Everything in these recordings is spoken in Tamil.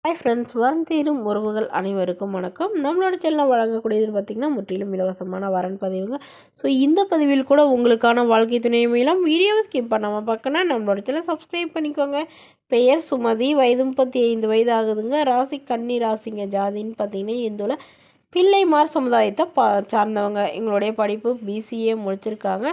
ஹாய் ஃப்ரெண்ட்ஸ், வரம் தேடும் உறவுகள் அனைவருக்கும் வணக்கம். நம்மளோட சேனலில் வழங்கக்கூடியதுன்னு பார்த்திங்கன்னா முற்றிலும் இலவசமான வரன் பதிவுங்க. ஸோ இந்த பதிவில் கூட உங்களுக்கான வாழ்க்கை துணை மேலும் வீடியோவை ஸ்கிப் பண்ணாமல் பார்க்கணும். நம்மளோட சேனலை சப்ஸ்கிரைப் பண்ணிக்கோங்க. பெயர் சுமதி, வயது 35 வயது ஆகுதுங்க. ராசி கன்னி ராசிங்க. ஜாதின்னு பார்த்திங்கன்னா இந்துல பிள்ளைமார் சமுதாயத்தை சார்ந்தவங்க. எங்களுடைய படிப்பு பிசிஏ முடிச்சிருக்காங்க.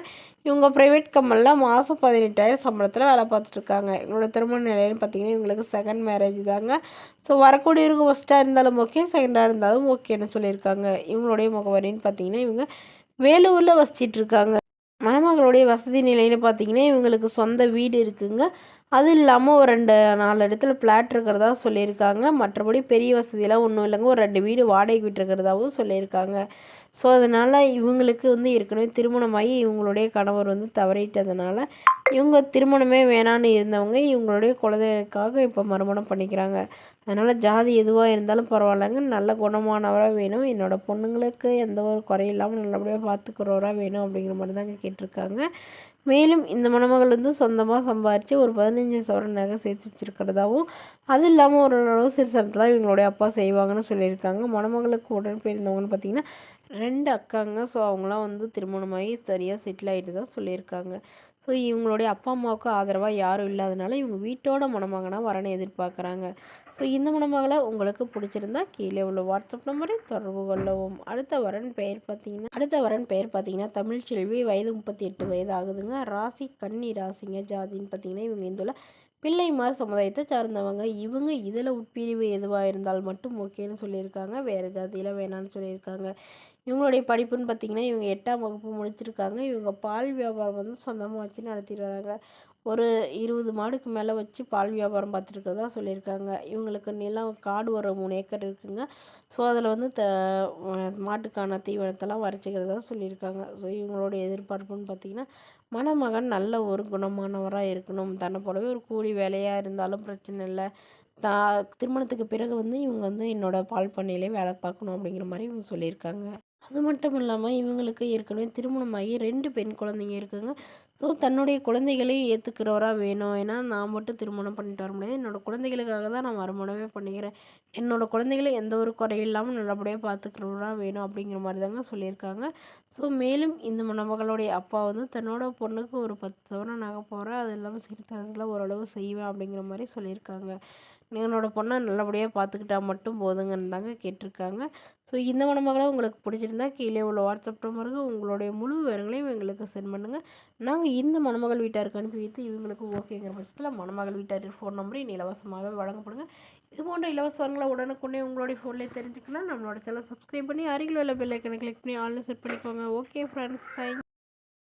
இவங்க ப்ரைவேட் கம்பெனியில் மாதம் 18,000 சம்பளத்தில் வேலை பார்த்துட்ருக்காங்க. எங்களோட திருமண நிலையன்னு பார்த்திங்கன்னா இவங்களுக்கு செகண்ட் மேரேஜ் தாங்க. ஸோ வரக்கூடியவருக்கு ஃபஸ்ட்டாக இருந்தாலும் ஓகே, செகண்டாக இருந்தாலும் ஓகேன்னு சொல்லியிருக்காங்க. இவங்களுடைய முகவரின்னு பார்த்திங்கன்னா இவங்க வேலூரில் வசிச்சிட்ருக்காங்க. மணமகளுடைய வசதி நிலைன்னு பார்த்திங்கன்னா இவங்களுக்கு சொந்த வீடு இருக்குங்க. அது இல்லாமல் ஒரு 2-4 இடத்துல ஃப்ளாட் இருக்கிறதா சொல்லியிருக்காங்க. மற்றபடி பெரிய வசதியெல்லாம் ஒன்றும் இல்லைங்க. ஒரு 2 வீடு வாடகை விட்டுருக்கிறதாவும் சொல்லியிருக்காங்க. ஸோ அதனால் இவங்களுக்கு ஏற்கனவே திருமணமாகி இவங்களுடைய கணவர் தவறிட்டதுனால இவங்க திருமணமே வேணான்னு இருந்தவங்க இவங்களுடைய குழந்தைகளுக்காக இப்போ மறுமணம் பண்ணிக்கிறாங்க. அதனால் ஜாதி எதுவாக இருந்தாலும் பரவாயில்லைங்க, நல்ல குணமானவராக வேணும், என்னோடய பொண்ணுங்களுக்கு எந்த ஒரு குறையும் இல்லாமல் நல்லபடியாக பார்த்துக்கிறவராக வேணும் அப்படிங்கிற மாதிரி தாங்க கேட்டிருக்காங்க. மேலும் இந்த மணமகள் சொந்தமாக சம்பாரித்து ஒரு 15 சவரன் நகை சேர்த்து வச்சுருக்கிறதாவும், அது இல்லாமல் ஒரு அளவு சிறுசனத்தெலாம் இவங்களுடைய அப்பா செய்வாங்கன்னு சொல்லியிருக்காங்க. மணமகளுக்கு உடன் போயிருந்தவங்கன்னு பார்த்திங்கன்னா 2 அக்காங்க. ஸோ அவங்களாம் திருமணமாகி சரியாக செட்டில் ஆகிட்டு தான் சொல்லியிருக்காங்க. ஸோ இவங்களுடைய அப்பா அம்மாவுக்கு ஆதரவாக யாரும் இல்லாதனால இவங்க வீட்டோட மணமகனாக வரனை எதிர்பார்க்குறாங்க. ஸோ இந்த மணமகளை உங்களுக்கு பிடிச்சிருந்தா கீழே உள்ள வாட்ஸ்அப் நம்பரை தொடர்பு கொள்ளவும். அடுத்த வரன் பெயர் பார்த்தீங்கன்னா தமிழ்ச்செல்வி, வயது 38 வயது ஆகுதுங்க. ராசி கன்னி ராசிங்க. ஜாதின்னு பார்த்தீங்கன்னா இவங்க இந்துள்ள பிள்ளைமார் சமுதாயத்தை சார்ந்தவங்க. இவங்க இதில் உட்பிரிவு எதுவாக இருந்தால் மட்டும் ஓகேன்னு சொல்லியிருக்காங்க. வேறு ஜாதியில் வேணான்னு சொல்லியிருக்காங்க. இவங்களுடைய படிப்புன்னு பார்த்திங்கன்னா இவங்க 8ஆம் வகுப்பு முடிச்சிருக்காங்க. இவங்க பால் வியாபாரம் சொந்தமாக வச்சு நடத்திட்டு வராங்க. ஒரு 20 மாடுக்கு மேலே வச்சு பால் வியாபாரம் பார்த்துருக்கிறதா சொல்லியிருக்காங்க. இவங்களுக்கு நிலம் காடு ஒரு 3 ஏக்கர் இருக்குங்க. ஸோ அதில் மாட்டுக்கான தீவனத்தெல்லாம் வரைச்சிக்கிறதா சொல்லியிருக்காங்க. ஸோ இவங்களோட எதிர்பார்ப்புன்னு பார்த்திங்கன்னா மணமகன் நல்ல ஒரு குணமானவராக இருக்கணும். தன்னை போலவே ஒரு கூலி வேலையாக இருந்தாலும் பிரச்சனை இல்லை. திருமணத்துக்கு பிறகு இவங்க என்னோட பால் பண்ணையிலே வேலை பார்க்கணும் அப்படிங்கிற மாதிரி இவங்க சொல்லியிருக்காங்க. அது மட்டும் இல்லாமல் இவங்களுக்கு ஏற்கனவே திருமணமாகி 2 பெண் குழந்தைங்க இருக்குங்க. ஸோ தன்னுடைய குழந்தைகளையும் ஏற்றுக்கிறவராக வேணும். ஏன்னா நான் மட்டும் திருமணம் பண்ணிட்டு வர முடியாது, என்னோடய குழந்தைகளுக்காக தான் நான் மறுமணமே பண்ணிக்கிறேன். என்னோடய குழந்தைகளை எந்த ஒரு குறையும் இல்லாமல் நல்லபடியாக பார்த்துக்கிறவராக வேணும் அப்படிங்கிற மாதிரி தாங்க சொல்லியிருக்காங்க. ஸோ மேலும் இந்த மணமகளுடைய அப்பா தன்னோட பொண்ணுக்கு ஒரு 10 சவரன் நகை போகிறேன், அது இல்லாமல் சிறுத்தனத்தில் ஓரளவு செய்வேன் அப்படிங்கிற மாதிரி சொல்லியிருக்காங்க. என்னோடய பொண்ணை நல்லபடியாக பார்த்துக்கிட்டா மட்டும் போதுங்கன்னு தாங்க கேட்டிருக்காங்க. ஸோ இந்த மணமகளை உங்களுக்கு பிடிச்சிருந்தா கீழே உள்ள வாட்ஸ்அப் நம்பருக்கு உங்களுடைய முழு விவரங்களையும் எங்களுக்கு சென்ட் பண்ணுங்கள். நாங்கள் இந்த மணமகள் வீட்டாருக்கு அனுப்பி வைத்து இவங்களுக்கு ஓகேங்கிற பட்சத்தில் மணமகள் வீட்டார் ஃபோன் நம்பரையும் இலவசமாக வழங்கப்படுங்க. இது போன்ற இலவசங்களை உடனுக்குடனே உங்களுடைய ஃபோன்லேயே தெரிஞ்சுக்கலாம். நம்மளோட சேனலை சப்ஸ்கிரைப் பண்ணி அருகில் உள்ள பெல் ஐக்கனை கிளிக் பண்ணி ஆல்னு செட் பண்ணிக்கோங்க. Okay friends, thanks.